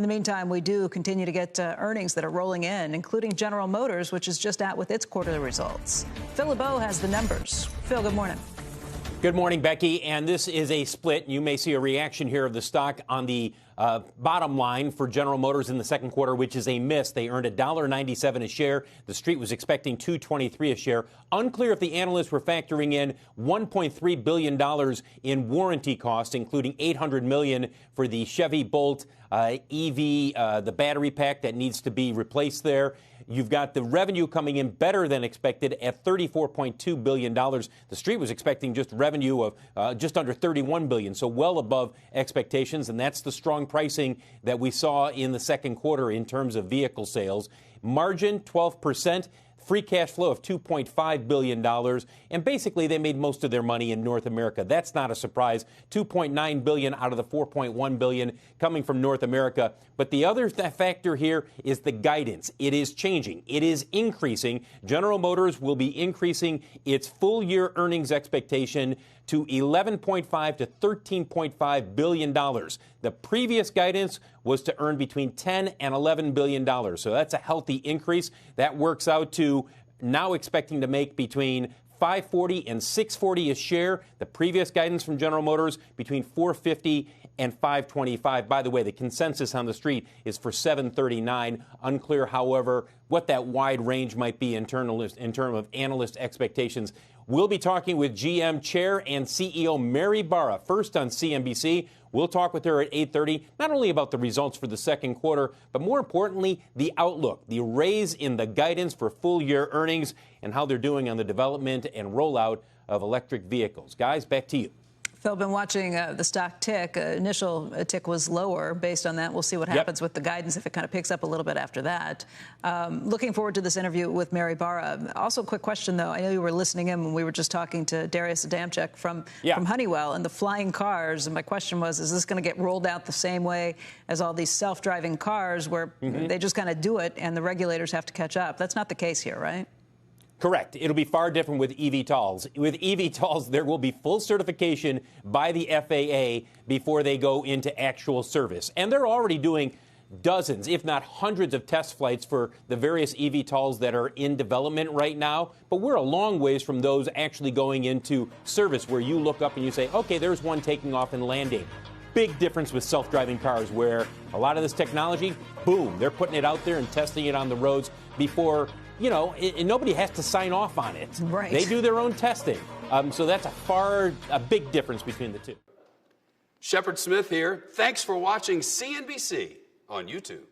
In the meantime, we do continue to get earnings that are rolling in, including General Motors, which is just out with its quarterly results. Phil LeBeau has the numbers. Phil, good morning. Good morning, Becky. And this is a split. You may see a reaction here of the stock on the bottom line for General Motors in the second quarter, which is a miss. They earned $1.97 a share. The street was expecting $2.23 a share. Unclear if the analysts were factoring in $1.3 billion in warranty costs, including $800 million for the Chevy Bolt EV, the battery pack that needs to be replaced there. You've got the revenue coming in better than expected at $34.2 billion. The street was expecting just revenue of just under $31 billion, so well above expectations, and that's the strong pricing that we saw in the second quarter in terms of vehicle sales. Margin, 12%. Free cash flow of $2.5 billion, and basically they made most of their money in North America. That's not a surprise. $2.9 billion out of the $4.1 billion coming from North America. But the other factor here is the guidance. It is changing. It is increasing. General Motors will be increasing its full-year earnings expectation to $11.5 to $13.5 billion. The previous guidance was to earn between $10 and $11 billion. So that's a healthy increase. That works out to now expecting to make between $5.40 and $6.40 a share. The previous guidance from General Motors between $4.50 and $5.25. By the way, the consensus on the street is for $7.39. Unclear, however, what that wide range might be in terms of analyst expectations. We'll be talking with GM Chair and CEO Mary Barra first on CNBC. We'll talk with her at 8:30, not only about the results for the second quarter, but more importantly, the outlook, the raise in the guidance for full-year earnings and how they're doing on the development and rollout of electric vehicles. Guys, back to you. Phil, been watching the stock tick. Initial tick was lower. Based on that, we'll see what happens with the guidance if it kind of picks up a little bit after that. Looking forward to this interview with Mary Barra. Also, quick question, though. I know you were listening in when we were just talking to Darius Adamczyk from Honeywell and the flying cars. And my question was, is this going to get rolled out the same way as all these self-driving cars where they just kind of do it and the regulators have to catch up? That's not the case here, right? Correct. It'll be far different with eVTOLs. With eVTOLs, there will be full certification by the FAA before they go into actual service. And they're already doing dozens, if not hundreds of test flights for the various eVTOLs that are in development right now. But we're a long ways from those actually going into service where you look up and you say, okay, there's one taking off and landing. Big difference with self-driving cars where a lot of this technology, boom, they're putting it out there and testing it on the roads before, nobody has to sign off on it. Right. They do their own testing. So that's a big difference between the two. Shepard Smith here. Thanks for watching CNBC on YouTube.